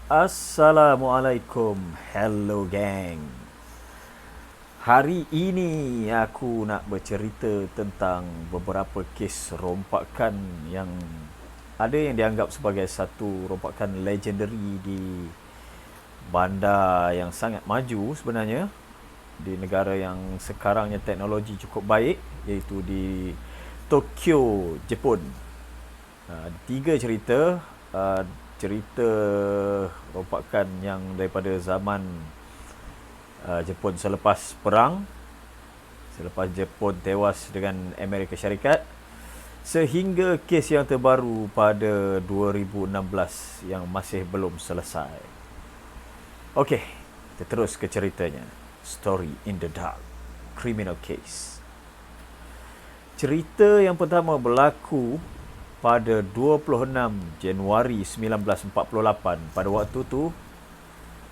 Assalamualaikum, hello gang. Hari ini aku nak bercerita tentang beberapa kes rompakan yang ada yang dianggap sebagai satu rompakan legendary di bandar yang sangat maju sebenarnya, di negara yang sekarangnya teknologi cukup baik, iaitu di Tokyo, Jepun. Tiga cerita, cerita rompakan yang daripada zaman Jepun selepas perang, selepas Jepun tewas dengan Amerika Syarikat, sehingga kes yang terbaru pada 2016 yang masih belum selesai. Okey, kita terus ke ceritanya. Story in the Dark, Criminal Case. Cerita yang pertama berlaku pada 26 Januari 1948. Pada waktu tu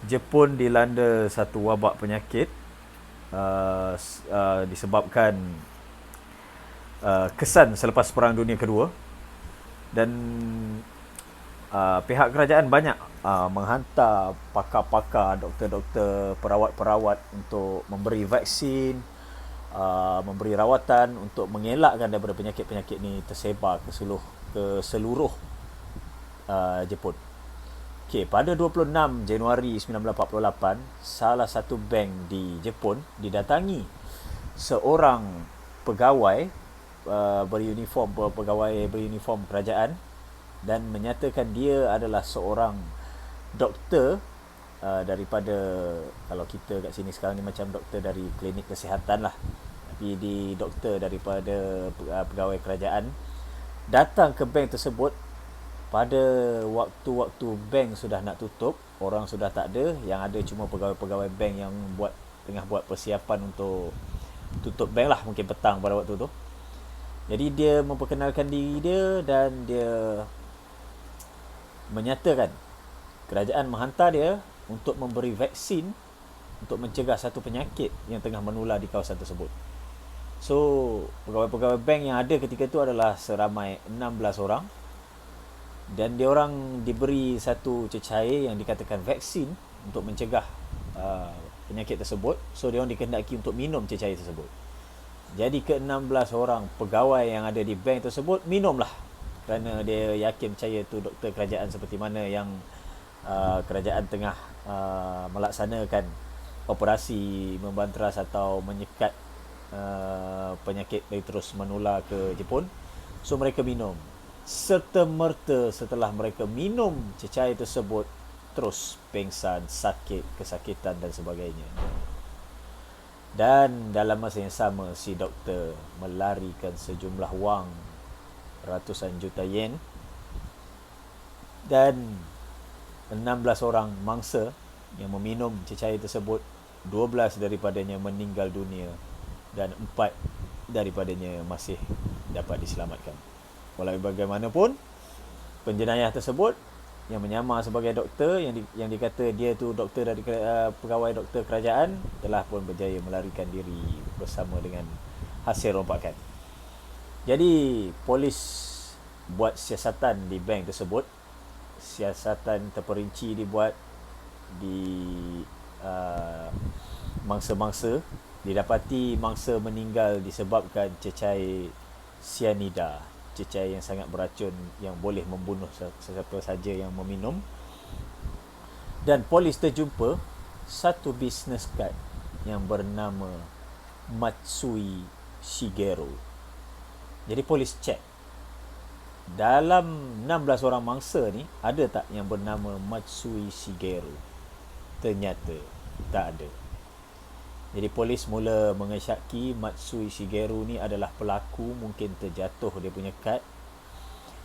Jepun dilanda satu wabak penyakit disebabkan kesan selepas Perang Dunia Kedua, dan pihak kerajaan banyak menghantar pakar-pakar, doktor-doktor, perawat-perawat untuk memberi vaksin, memberi rawatan untuk mengelakkan daripada penyakit-penyakit ni tersebar ke seluruh Jepun. Okey, pada 26 Januari 1948, salah satu bank di Jepun didatangi seorang pegawai beruniform kerajaan dan menyatakan dia adalah seorang doktor daripada, kalau kita kat sini sekarang ni macam doktor dari klinik kesihatan lah, tapi di doktor daripada pegawai kerajaan, datang ke bank tersebut pada waktu-waktu bank sudah nak tutup, orang sudah tak ada, yang ada cuma pegawai-pegawai bank yang tengah buat persiapan untuk tutup bank lah, mungkin petang pada waktu tu. Jadi dia memperkenalkan diri dia dan dia menyatakan kerajaan menghantar dia untuk memberi vaksin untuk mencegah satu penyakit yang tengah menular di kawasan tersebut. So, pegawai-pegawai bank yang ada ketika itu adalah seramai 16 orang, dan dia orang diberi satu cecair yang dikatakan vaksin untuk mencegah penyakit tersebut. So dia orang dikehendaki untuk minum cecair tersebut. Jadi ke-16 orang pegawai yang ada di bank tersebut minumlah, kerana dia yakin percaya tu doktor kerajaan seperti mana yang kerajaan tengah melaksanakan operasi membanteras atau menyekat penyakit dari terus menular ke Jepun. So mereka minum. Serta-merta setelah mereka minum cecair tersebut, terus pengsan, sakit, kesakitan dan sebagainya. Dan dalam masa yang sama, si doktor melarikan sejumlah wang ratusan juta yen, dan 16 orang mangsa yang meminum cecair tersebut, 12 daripadanya meninggal dunia dan 4 daripadanya masih dapat diselamatkan. Walau bagaimanapun, penjenayah tersebut yang menyamar sebagai doktor, yang dikata dia tu doktor dari pegawai doktor kerajaan, telah pun berjaya melarikan diri bersama dengan hasil rompakan. Jadi polis buat siasatan di bank tersebut. Siasatan terperinci dibuat di mangsa-mangsa. Didapati mangsa meninggal disebabkan cecair cyanida, cecair yang sangat beracun yang boleh membunuh sesiapa saja yang meminum. Dan polis terjumpa satu business card yang bernama Matsui Shigeru. Jadi polis cek, dalam 16 orang mangsa ni ada tak yang bernama Matsui Shigeru? Ternyata tak ada. Jadi polis mula mengesyaki Matsui Shigeru ni adalah pelaku, mungkin terjatuh dia punya kad.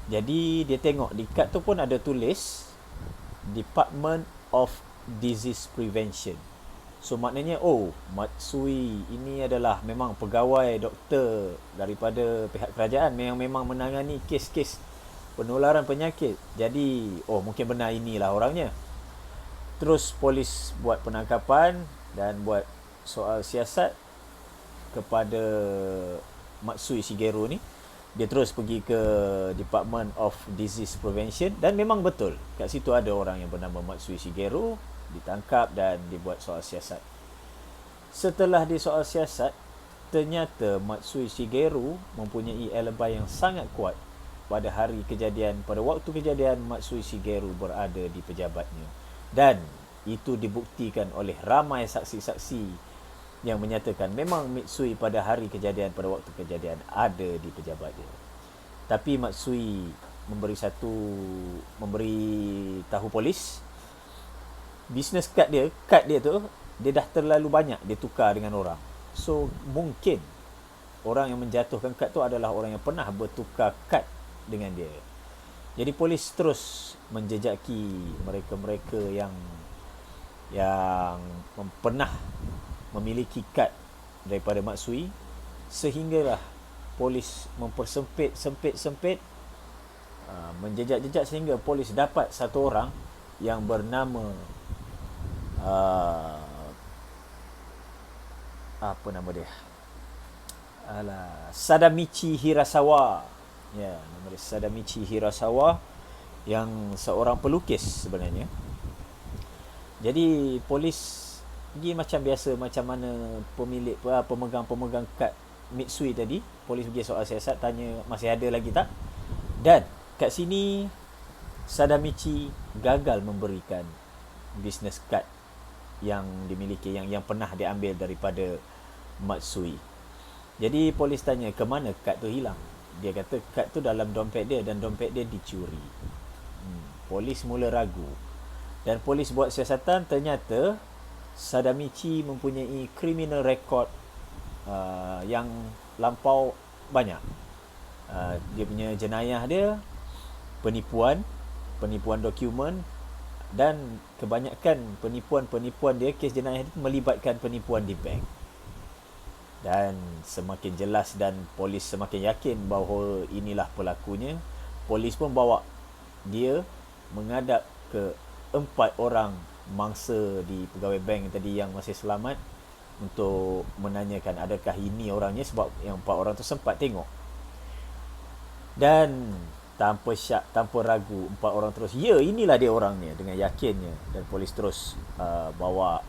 Jadi dia tengok di kad tu pun ada tulis Department of Disease Prevention. So maknanya, oh, Matsui ini adalah memang pegawai doktor daripada pihak kerajaan yang memang menangani kes-kes penularan penyakit. Jadi, oh, mungkin benar inilah orangnya. Terus polis buat penangkapan dan buat soal siasat kepada Matsui Shigeru ni. Dia terus pergi ke Department of Disease Prevention, dan memang betul kat situ ada orang yang bernama Matsui Shigeru ditangkap dan dibuat soal siasat. Setelah di soal siasat, ternyata Matsui Shigeru mempunyai alibi yang sangat kuat pada hari kejadian, pada waktu kejadian Matsui Shigeru berada di pejabatnya. Dan itu dibuktikan oleh ramai saksi-saksi yang menyatakan memang Matsui pada hari kejadian, pada waktu kejadian ada di pejabat dia. Tapi Matsui memberi tahu polis business card dia tu dia dah terlalu banyak dia tukar dengan orang. So mungkin orang yang menjatuhkan kad tu adalah orang yang pernah bertukar kad dengan dia. Jadi polis terus menjejaki mereka-mereka yang pernah memiliki kad daripada Matsui, sehinggalah polis mempersempit menjejak-jejak sehingga polis dapat satu orang yang bernama apa nama dia? Sadamichi Hirasawa. Ya, nama dia Sadamichi Hirasawa, yang seorang pelukis sebenarnya. Jadi polis pergi macam biasa, macam mana pemegang kad Matsui tadi. Polis pergi soal siasat, tanya masih ada lagi tak. Dan kat sini Sadamichi gagal memberikan business card yang dimiliki, yang pernah diambil daripada Matsui. Jadi polis tanya ke mana kad tu hilang. Dia kata kad tu dalam dompet dia dan dompet dia dicuri. Polis mula ragu. Dan polis buat siasatan, ternyata Sadamichi mempunyai criminal record yang lampau banyak. Dia punya jenayah dia penipuan dokumen, dan kebanyakan penipuan dia, kes jenayah dia melibatkan penipuan di bank. Dan semakin jelas dan polis semakin yakin bahawa inilah pelakunya, polis pun bawa dia menghadap ke 4 orang mangsa di pegawai bank tadi yang masih selamat untuk menanyakan adakah ini orangnya, sebab yang 4 orang tu sempat tengok. Dan tanpa syak, tanpa ragu, 4 orang terus, ya inilah dia orangnya, dengan yakinnya. Dan polis terus bawa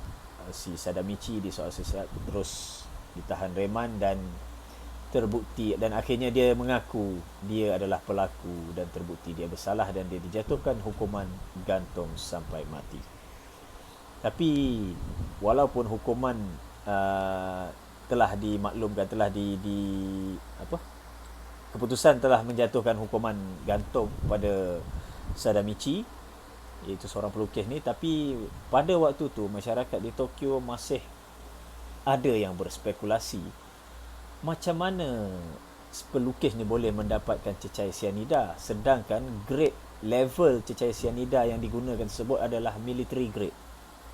si Sadamichi di soal siasat, terus ditahan reman dan terbukti, dan akhirnya dia mengaku dia adalah pelaku dan terbukti dia bersalah, dan dia dijatuhkan hukuman gantung sampai mati. Tapi walaupun hukuman telah dimaklumkan, telah keputusan telah menjatuhkan hukuman gantung pada Sadamichi, iaitu seorang pelukis ni, tapi pada waktu tu masyarakat di Tokyo masih ada yang berspekulasi macam mana pelukis ni boleh mendapatkan cecair sianida, sedangkan grade level cecair sianida yang digunakan tersebut adalah military grade.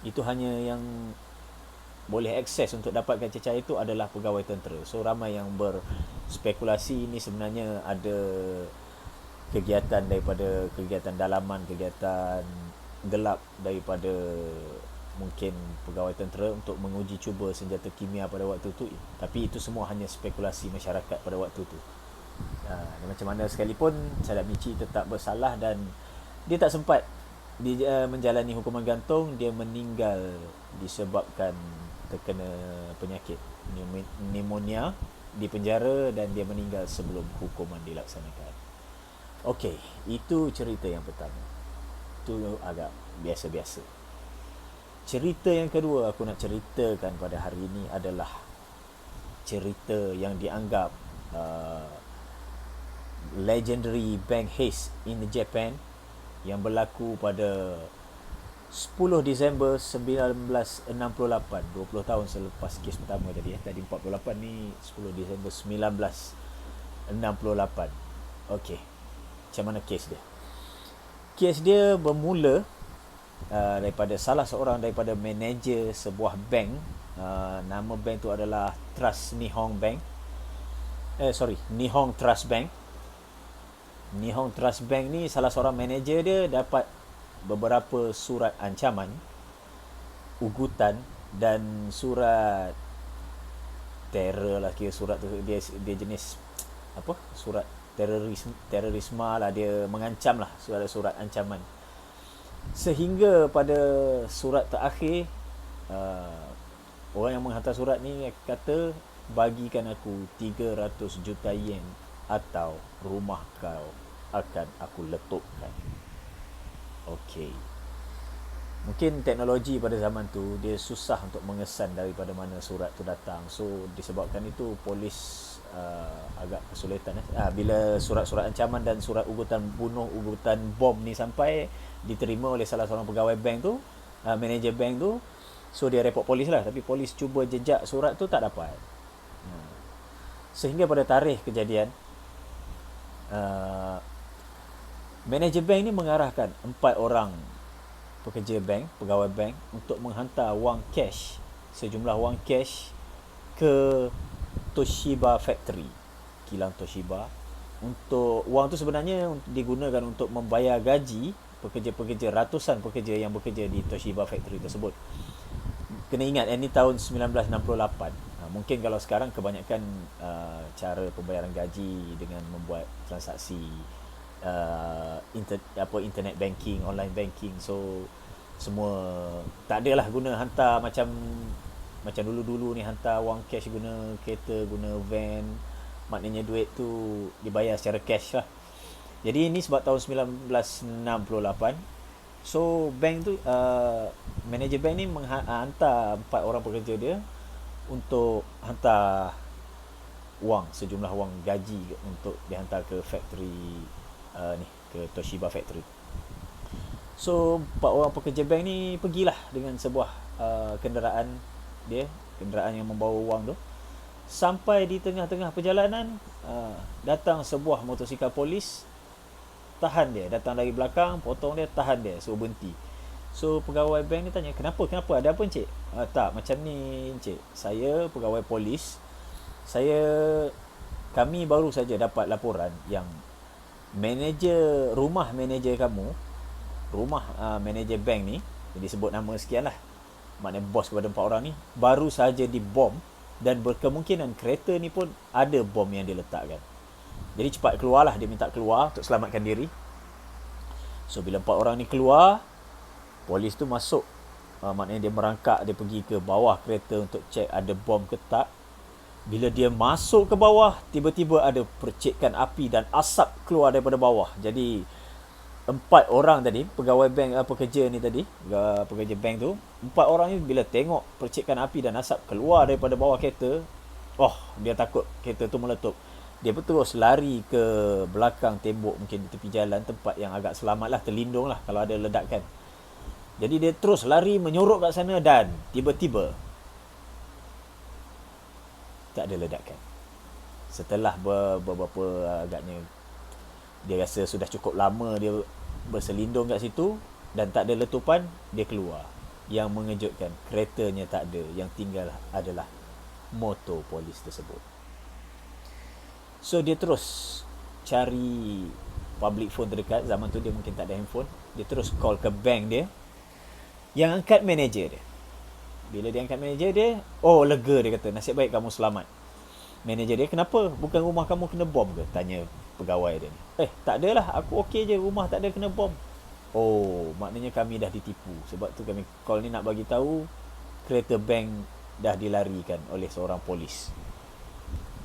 Itu hanya yang boleh akses untuk dapatkan cecair itu adalah pegawai tentera. So ramai yang berspekulasi ini sebenarnya ada kegiatan dalaman, kegiatan gelap daripada mungkin pegawai tentera untuk menguji cuba senjata kimia pada waktu itu. Tapi itu semua hanya spekulasi masyarakat pada waktu itu. Dan macam mana sekalipun, Sadamichi tetap bersalah dan dia tak sempat menjalani hukuman gantung. Dia meninggal disebabkan terkena penyakit pneumonia di penjara, dan dia meninggal sebelum hukuman dilaksanakan. Okey, itu cerita yang pertama. Itu agak biasa-biasa. Cerita yang kedua aku nak ceritakan pada hari ini adalah cerita yang dianggap legendary bank heist in Japan, yang berlaku pada 10 Disember 1968, 20 tahun selepas kes pertama tadi. Tadi 48 ni 10 Disember 1968. Okey, macam mana kes dia? Kes dia bermula daripada salah seorang daripada manager sebuah bank. Nama bank tu adalah Nihon Trust Bank. Nihon Trust Bank ni, salah seorang manager dia dapat beberapa surat ancaman, ugutan dan surat terror lah. Kira surat tu dia jenis surat terorisme lah, dia mengancam lah, surat ancaman. Sehingga pada surat terakhir, uh, orang yang menghantar surat ni kata, bagikan aku 300 juta yen atau rumah kau akan aku letupkan. Okey. Mungkin teknologi pada zaman tu dia susah untuk mengesan daripada mana surat tu datang. So disebabkan itu polis agak kesulitan. Bila surat-surat ancaman dan surat ugutan bunuh, ugutan bom ni sampai diterima oleh salah seorang pegawai bank tu, manager bank tu, so dia report polis lah. Tapi polis cuba jejak surat tu, tak dapat. Sehingga pada tarikh kejadian, manager bank ni mengarahkan 4 orang pekerja bank, pegawai bank, untuk menghantar wang cash, sejumlah wang cash ke Toshiba Factory, kilang Toshiba. Untuk wang tu sebenarnya digunakan untuk membayar gaji pekerja-pekerja, ratusan pekerja yang bekerja di Toshiba Factory tersebut. Kena ingat, ini tahun 1968. Mungkin kalau sekarang kebanyakan cara pembayaran gaji dengan membuat transaksi internet banking, online banking. So semua tak adalah guna hantar macam dulu-dulu ni, hantar wang cash guna kereta, guna van. Maknanya duit tu dibayar secara cash lah. Jadi ini sebab tahun 1968. So bank tu, manager bank ni hantar 4 orang pekerja dia untuk hantar wang, sejumlah wang gaji untuk dihantar ke factory ke Toshiba Factory. So 4 orang pekerja bank ni pergilah dengan sebuah kenderaan yang membawa wang tu. Sampai di tengah-tengah perjalanan, datang sebuah motosikal polis, tahan dia, datang dari belakang, potong dia, tahan dia, suruh berhenti. So pegawai bank ni tanya, kenapa, ada apa encik? Tak, macam ni encik, saya pegawai polis, kami baru saja dapat laporan yang rumah manager kamu, manager bank ni, jadi sebut nama sekian lah, maknanya bos kepada 4 orang ni, baru saja dibom, dan berkemungkinan kereta ni pun ada bom yang diletakkan. Jadi cepat keluarlah, dia minta keluar untuk selamatkan diri. So bila 4 orang ni keluar, polis tu masuk, maknanya dia merangkak, dia pergi ke bawah kereta untuk cek ada bom ke tak. Bila dia masuk ke bawah, tiba-tiba ada percikan api dan asap keluar daripada bawah. Jadi 4 orang tadi, pegawai bank, pekerja ni tadi, pekerja bank tu, 4 orang ni bila tengok percikan api dan asap keluar daripada bawah kereta, dia takut kereta tu meletup. Dia terus lari ke belakang tembok, mungkin di tepi jalan, tempat yang agak selamat lah, terlindung lah kalau ada ledakan. Jadi dia terus lari menyorok kat sana, dan tiba-tiba tak ada ledakan. Setelah beberapa agaknya, dia rasa sudah cukup lama dia berselindung kat situ dan tak ada letupan, dia keluar. Yang mengejutkan, keretanya tak ada, yang tinggal adalah motor polis tersebut. So dia terus cari public phone terdekat. Zaman tu dia mungkin tak ada handphone. Dia terus call ke bank dia. Yang angkat manager dia. Bila dia angkat manager dia, lega, dia kata, nasib baik kamu selamat. Manager dia, kenapa? Bukan rumah kamu kena bom ke? Tanya pegawai dia ni. Tak adalah, aku okey je, rumah tak ada kena bom. Maknanya kami dah ditipu. Sebab tu kami call ni nak bagi tahu kereta bank dah dilarikan oleh seorang polis.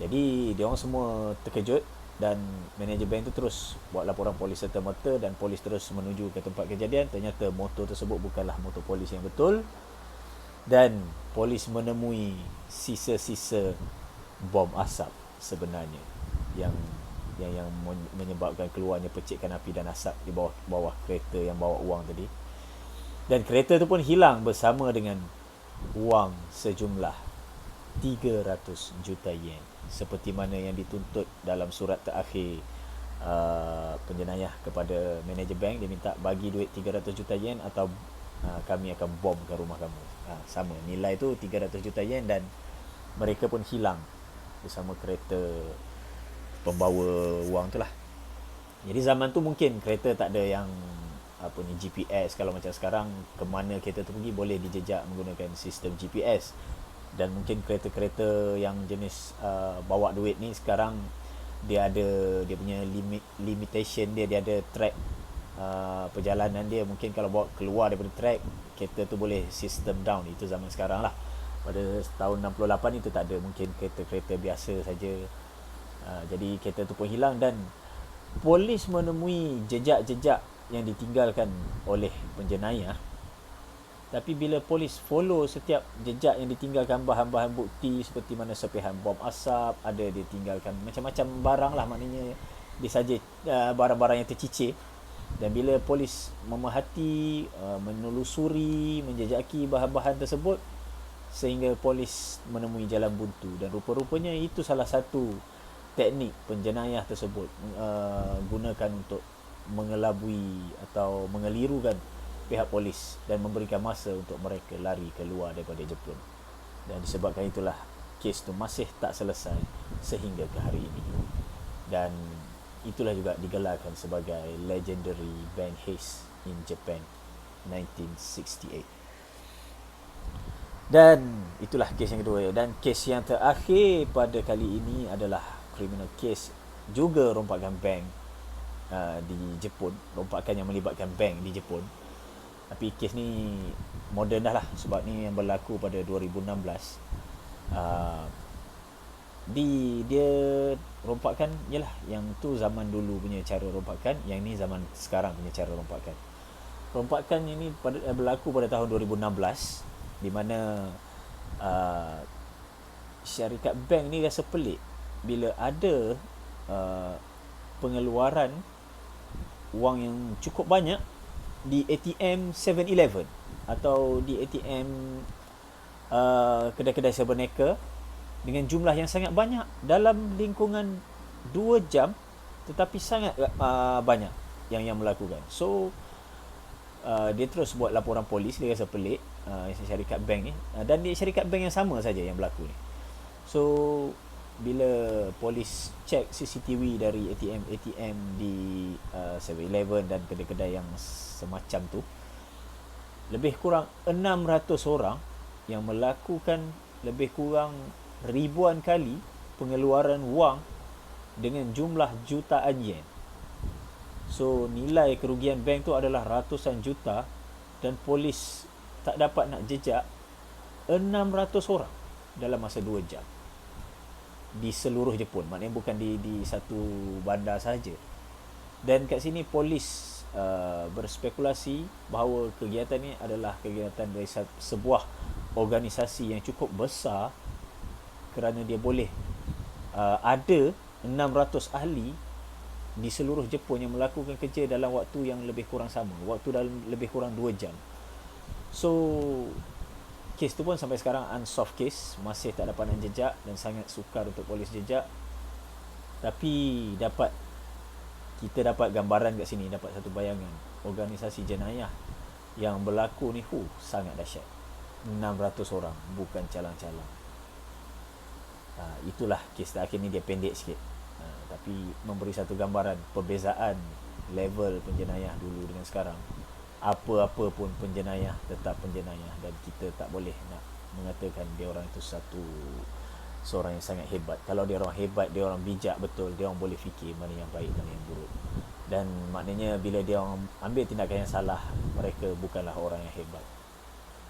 Jadi dia orang semua terkejut, dan manager bank tu terus buat laporan polis serta-merta, dan polis terus menuju ke tempat kejadian. Ternyata motor tersebut bukanlah motor polis yang betul, dan polis menemui sisa-sisa bom asap sebenarnya yang menyebabkan keluarnya percikan api dan asap di bawah kereta yang bawa wang tadi. Dan kereta tu pun hilang bersama dengan wang sejumlah 300 juta yen, seperti mana yang dituntut dalam surat terakhir penjenayah kepada manager bank. Dia minta bagi duit 300 juta yen atau kami akan bom ke rumah kamu. Sama, nilai tu 300 juta yen, dan mereka pun hilang bersama kereta pembawa wang tu lah. Jadi zaman tu mungkin kereta tak ada yang GPS. Kalau macam sekarang, ke mana kereta tu pergi boleh dijejak menggunakan sistem GPS. Dan mungkin kereta-kereta yang jenis bawa duit ni sekarang dia ada dia punya limitation dia ada track perjalanan dia. Mungkin kalau bawa keluar daripada track, kereta tu boleh system down. Itu zaman sekarang lah. Pada tahun 68 itu tak ada, mungkin kereta-kereta biasa saja. Jadi kereta tu pun hilang dan polis menemui jejak-jejak yang ditinggalkan oleh penjenayah. Tapi bila polis follow setiap jejak yang ditinggalkan, bahan-bahan bukti seperti mana serpihan bom asap, ada dia tinggalkan macam-macam barang lah, maknanya dia saja barang-barang yang tercicir. Dan bila polis memerhati, menelusuri, menjejaki bahan-bahan tersebut, sehingga polis menemui jalan buntu. Dan rupa-rupanya itu salah satu teknik penjenayah tersebut gunakan untuk mengelabui atau mengelirukan pihak polis dan memberikan masa untuk mereka lari keluar daripada Jepun. Dan disebabkan itulah kes tu masih tak selesai sehingga ke hari ini. Dan itulah juga digelarkan sebagai legendary bank heist in Japan 1968. Dan itulah kes yang kedua. Dan kes yang terakhir pada kali ini adalah criminal case, juga rompakan bank di Jepun. Rompakan yang melibatkan bank di Jepun. Tapi kes ni moden dah lah, sebab ni yang berlaku pada 2016. Dia rompakan, yalah, yang tu zaman dulu punya cara rompakan, yang ni zaman sekarang punya cara rompakan. Rompakan ini berlaku pada tahun 2016, di mana syarikat bank ni rasa pelik bila ada pengeluaran wang yang cukup banyak di ATM 7-Eleven atau di ATM kedai-kedai sebenarnya dengan jumlah yang sangat banyak dalam lingkungan 2 jam, tetapi sangat banyak yang melakukan. So dia terus buat laporan polis. Dia rasa pelik syarikat bank ni, dan dia syarikat bank yang sama saja yang berlaku ni. So bila polis cek CCTV dari ATM di 7-Eleven dan kedai-kedai yang semacam tu, lebih kurang 600 orang yang melakukan lebih kurang ribuan kali pengeluaran wang dengan jumlah jutaan yen. So nilai kerugian bank tu adalah ratusan juta, dan polis tak dapat nak jejak 600 orang dalam masa 2 jam di seluruh Jepun. Maknanya bukan di satu bandar saja. Dan kat sini polis berspekulasi bahawa kegiatan ni adalah kegiatan dari sebuah organisasi yang cukup besar, kerana dia boleh ada 600 ahli di seluruh Jepun yang melakukan kerja dalam waktu yang lebih kurang sama, waktu dalam lebih kurang 2 jam. So kes tu pun sampai sekarang unsolved case, masih tak dapat nak jejak dan sangat sukar untuk polis jejak. Tapi kita dapat gambaran kat sini, dapat satu bayangan organisasi jenayah yang berlaku ni sangat dahsyat. 600 orang, bukan calang-calang. Itulah kes terakhir ni, dia pendek sikit, tapi memberi satu gambaran perbezaan level penjenayah dulu dengan sekarang. Apa-apa pun penjenayah tetap penjenayah, dan kita tak boleh nak mengatakan dia orang itu seorang yang sangat hebat. Kalau dia orang hebat, dia orang bijak betul, dia orang boleh fikir mana yang baik, mana yang buruk. Dan maknanya bila dia orang ambil tindakan yang salah, mereka bukanlah orang yang hebat.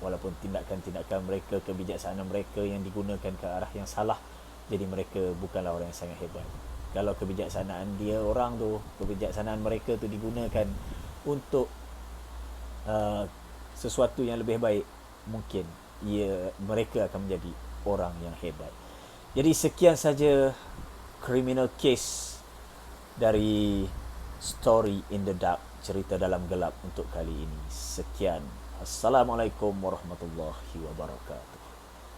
Walaupun tindakan-tindakan mereka, kebijaksanaan mereka yang digunakan ke arah yang salah, jadi mereka bukanlah orang yang sangat hebat. Kalau kebijaksanaan kebijaksanaan mereka tu digunakan untuk sesuatu yang lebih baik, mungkin mereka akan menjadi orang yang hebat. Jadi sekian saja criminal case dari Story in the Dark, cerita dalam gelap untuk kali ini. Sekian. Assalamualaikum warahmatullahi wabarakatuh.